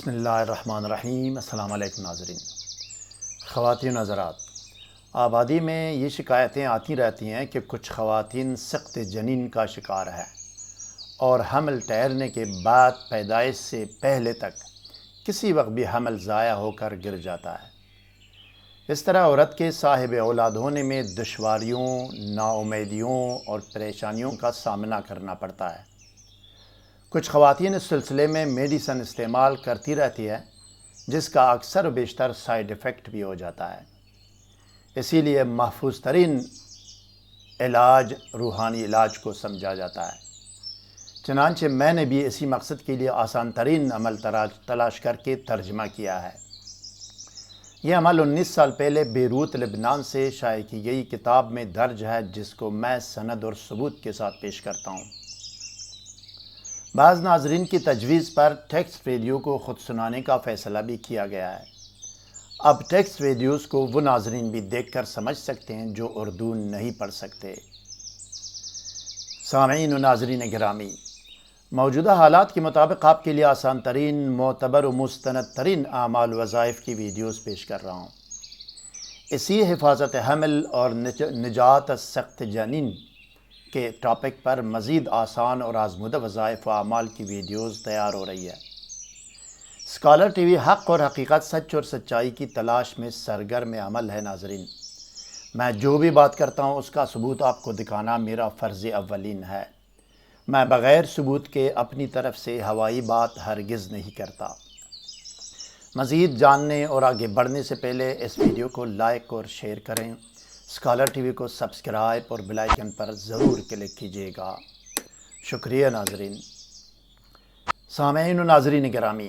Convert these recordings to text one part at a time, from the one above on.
بسم اللہ الرحمن الرحیم۔ السلام علیکم ناظرین، خواتین حضرات، آبادی میں یہ شکایتیں آتی رہتی ہیں کہ کچھ خواتین سخت جنین کا شکار ہے اور حمل ٹھہرنے کے بعد پیدائش سے پہلے تک کسی وقت بھی حمل ضائع ہو کر گر جاتا ہے۔ اس طرح عورت کے صاحب اولاد ہونے میں دشواریوں، ناامیدیوں اور پریشانیوں کا سامنا کرنا پڑتا ہے۔ کچھ خواتین اس سلسلے میں میڈیسن استعمال کرتی رہتی ہے، جس کا اکثر و بیشتر سائیڈ ایفیکٹ بھی ہو جاتا ہے۔ اسی لیے محفوظ ترین علاج روحانی علاج کو سمجھا جاتا ہے۔ چنانچہ میں نے بھی اسی مقصد کے لیے آسان ترین عمل تلاش کر کے ترجمہ کیا ہے۔ یہ عمل 19 سال پہلے بیروت لبنان سے شائع کی گئی کتاب میں درج ہے، جس کو میں سند اور ثبوت کے ساتھ پیش کرتا ہوں۔ بعض ناظرین کی تجویز پر ٹیکسٹ ویڈیو کو خود سنانے کا فیصلہ بھی کیا گیا ہے۔ اب ٹیکسٹ ویڈیوز کو وہ ناظرین بھی دیکھ کر سمجھ سکتے ہیں جو اردو نہیں پڑھ سکتے۔ سامعین و ناظرین گرامی، موجودہ حالات کے مطابق آپ کے لیے آسان ترین، معتبر و مستند ترین اعمال و وظائف کی ویڈیوز پیش کر رہا ہوں۔ اسی حفاظت حمل اور نجات سخت جنین کے ٹاپک پر مزید آسان اور آزمودہ وظائف و اعمال کی ویڈیوز تیار ہو رہی ہے۔ اسکالر ٹی وی حق اور حقیقت، سچ اور سچائی کی تلاش میں سرگرم عمل ہے۔ ناظرین، میں جو بھی بات کرتا ہوں اس کا ثبوت آپ کو دکھانا میرا فرض اولین ہے۔ میں بغیر ثبوت کے اپنی طرف سے ہوائی بات ہرگز نہیں کرتا۔ مزید جاننے اور آگے بڑھنے سے پہلے اس ویڈیو کو لائک اور شیئر کریں۔ اسکالر ٹی وی کو سبسکرائب اور بیل آئیکن پر ضرور کلک کیجیے گا۔ شکریہ ناظرین۔ سامعین و ناظرین گرامی،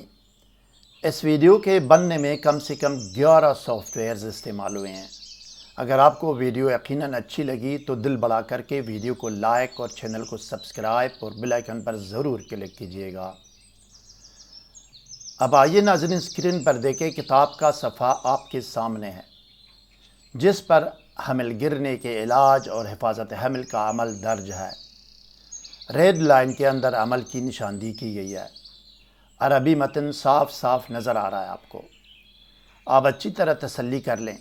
اس ویڈیو کے بننے میں کم سے کم 11 سافٹ ویئرز استعمال ہوئے ہیں۔ اگر آپ کو ویڈیو یقیناً اچھی لگی تو دل بڑا کر کے ویڈیو کو لائک اور چینل کو سبسکرائب اور بیل آئیکن پر ضرور کلک کیجیے گا۔ اب آئیے ناظرین، اسکرین پر دیکھیں کتاب کا صفحہ آپ کے سامنے ہے، جس پر حمل گرنے کے علاج اور حفاظت حمل کا عمل درج ہے۔ ریڈ لائن کے اندر عمل کی نشاندہی کی گئی ہے۔ عربی متن صاف صاف نظر آ رہا ہے آپ کو۔ آپ اچھی طرح تسلی کر لیں۔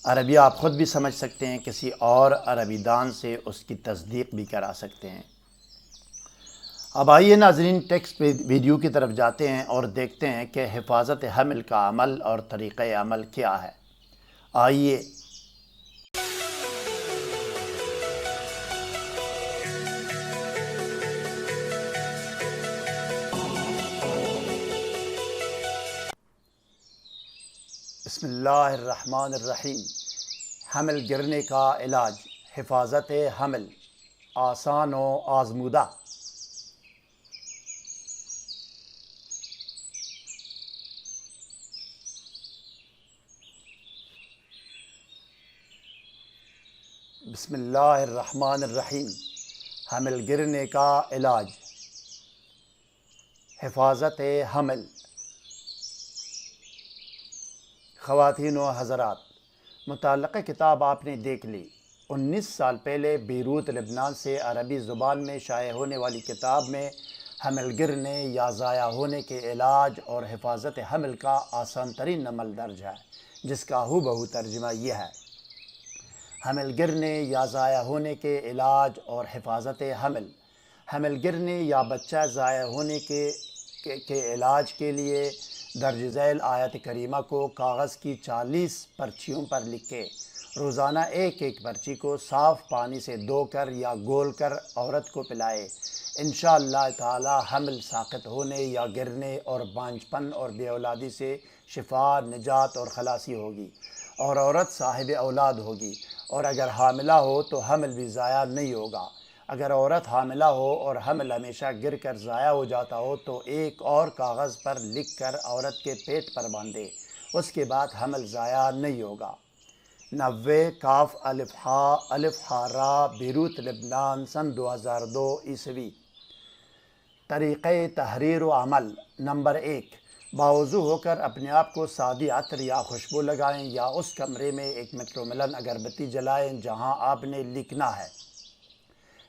عربی آپ خود بھی سمجھ سکتے ہیں، کسی اور عربی دان سے اس کی تصدیق بھی کرا سکتے ہیں۔ اب آئیے ناظرین، ٹیکسٹ ویڈیو کی طرف جاتے ہیں اور دیکھتے ہیں کہ حفاظت حمل کا عمل اور طریقہ عمل کیا ہے۔ آئیے۔ بسم اللہ الرحمن الرحیم۔ حمل گرنے کا علاج، حفاظت حمل، آسان و آزمودہ۔ بسم اللہ الرحمن الرحیم۔ حمل گرنے کا علاج، حفاظت حمل۔ خواتین و حضرات، متعلقہ کتاب آپ نے دیکھ لی۔ 19 سال پہلے بیروت لبنان سے عربی زبان میں شائع ہونے والی کتاب میں حمل گرنے یا ضائع ہونے کے علاج اور حفاظت حمل کا آسان ترین عمل درج ہے، جس کا ہو بہو ترجمہ یہ ہے۔ حمل گرنے یا ضائع ہونے کے علاج اور حفاظت حمل۔ حمل گرنے یا بچہ ضائع ہونے کے علاج کے لیے درج ذیل آیت کریمہ کو کاغذ کی 40 پرچیوں پر لکھ کے روزانہ ایک ایک پرچی کو صاف پانی سے دھو کر یا گول کر عورت کو پلائے۔ انشاءاللہ تعالی حمل ساقط ہونے یا گرنے اور بانجھپن اور بے اولادی سے شفا، نجات اور خلاصی ہوگی اور عورت صاحب اولاد ہوگی، اور اگر حاملہ ہو تو حمل بھی ضائع نہیں ہوگا۔ اگر عورت حاملہ ہو اور حمل ہمیشہ گر کر ضائع ہو جاتا ہو تو ایک اور کاغذ پر لکھ کر عورت کے پیٹ پر باندھے، اس کے بعد حمل ضائع نہیں ہوگا۔ 90 کاف الف ہا الف ہا را، بیروت لبنان، سن 2002 عیسوی۔ طریقہ تحریر و عمل۔ نمبر 1، باوضو ہو کر اپنے آپ کو سادی عطر یا خوشبو لگائیں یا اس کمرے میں ایک میٹرو ملن اگربتی جلائیں جہاں آپ نے لکھنا ہے۔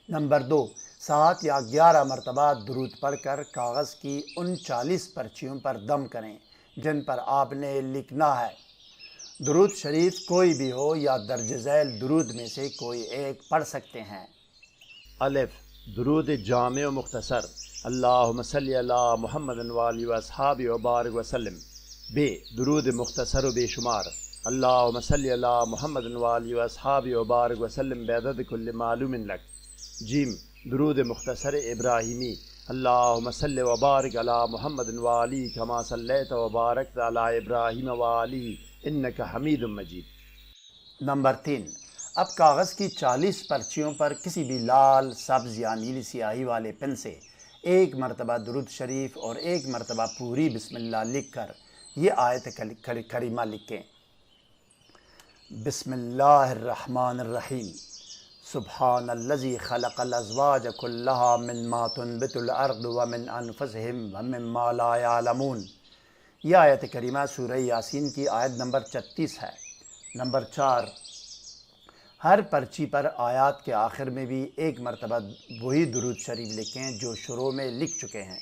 نمبر 2، 7 یا 11 مرتبہ درود پڑھ کر کاغذ کی ان 40 پرچیوں پر دم کریں جن پر آپ نے لکھنا ہے۔ درود شریف کوئی بھی ہو یا درج ذیل درود میں سے کوئی ایک پڑھ سکتے ہیں۔ الف درود جامع و مختصر اللہم صلی علی محمد وآلہ واصحابہ وبارک وسلم۔ ب درود مختصر و بے شمار اللہم صلی علی محمد وآلہ واصحابہ وبارک وسلم بعدد کل معلوم لک۔ جیم درود مختصر ابراہیمی اللہم صلی وبارک علی محمد وآلہ کما صلیت وبارکت علی ابراہیم وآلہ انک حمید مجید۔ نمبر 3، اب کاغذ کی 40 پرچیوں پر کسی بھی لال، سبز یا نیلی سیاہی والے پن سے ایک مرتبہ درود شریف اور ایک مرتبہ پوری بسم اللہ لکھ کر یہ آیت کریمہ لکھیں۔ بسم اللہ الرحمن الرحیم، سبحان الذی خلق الازواج کلہا مما تنبت الارض ومن انفسہم ومما لا یعلمون۔ یہ آیت کریمہ سورہ یاسین کی آیت نمبر 36 ہے۔ نمبر 4، ہر پرچی پر آیات کے آخر میں بھی ایک مرتبہ وہی درود شریف لکھیں جو شروع میں لکھ چکے ہیں۔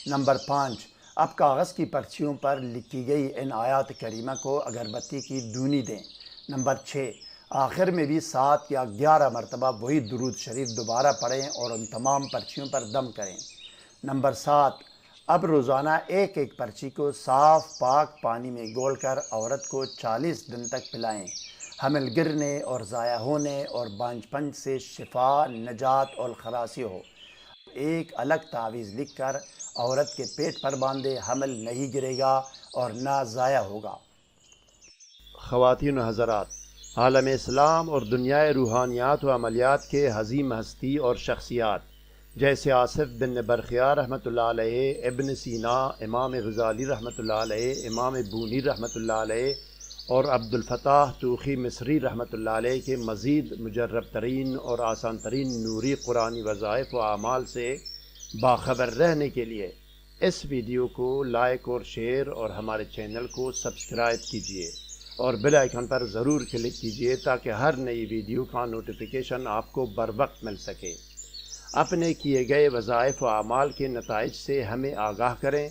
نمبر 5، اب کاغذ کی پرچیوں پر لکھی گئی ان آیات کریمہ کو اگربتی کی دونی دیں۔ نمبر 6، آخر میں بھی 7 یا 11 مرتبہ وہی درود شریف دوبارہ پڑھیں اور ان تمام پرچیوں پر دم کریں۔ نمبر 7، اب روزانہ ایک ایک پرچی کو صاف پاک پانی میں گول کر عورت کو 40 دن تک پلائیں۔ حمل گرنے اور ضائع ہونے اور بانجھپن سے شفا، نجات اور خلاصی ہو۔ ایک الگ تعویذ لکھ کر عورت کے پیٹ پر باندھے، حمل نہیں گرے گا اور نہ ضائع ہوگا۔ خواتین و حضرات، عالم اسلام اور دنیائے روحانیات و عملیات کے عظیم ہستی اور شخصیات جیسے آصف بن برخیار رحمۃ اللہ علیہ، ابن سینا، امام غزالی رحمۃ اللہ علیہ، امام بونی رحمۃ اللہ علیہ اور عبد الفتاح توخی مصری رحمۃ اللہ علیہ کے مزید مجرب ترین اور آسان ترین نوری قرآنی وظائف و اعمال سے باخبر رہنے کے لیے اس ویڈیو کو لائک اور شیئر اور ہمارے چینل کو سبسکرائب کیجیے اور بیل آئیکن پر ضرور کلک کیجیے تاکہ ہر نئی ویڈیو کا نوٹیفیکیشن آپ کو بر وقت مل سکے۔ اپنے کیے گئے وظائف و اعمال کے نتائج سے ہمیں آگاہ کریں۔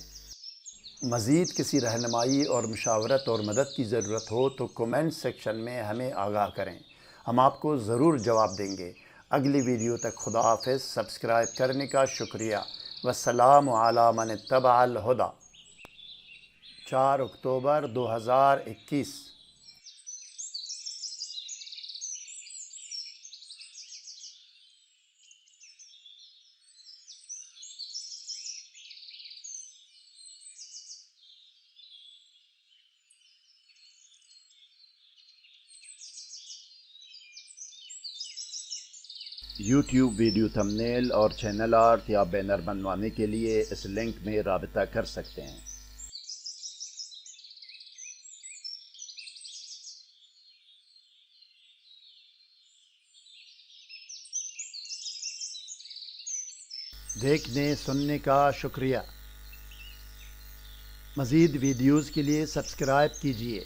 مزید کسی رہنمائی اور مشاورت اور مدد کی ضرورت ہو تو کومنٹ سیکشن میں ہمیں آگاہ کریں، ہم آپ کو ضرور جواب دیں گے۔ اگلی ویڈیو تک خدا حافظ۔ سبسکرائب کرنے کا شکریہ۔ والسلام علی من اتبع الہدی۔ 4 اکتوبر 2021۔ یوٹیوب ویڈیو تھمبنیل اور چینل آرٹ یا بینر بنوانے کے لیے اس لنک میں رابطہ کر سکتے ہیں۔ دیکھنے سننے کا شکریہ۔ مزید ویڈیوز کے لیے سبسکرائب کیجیے۔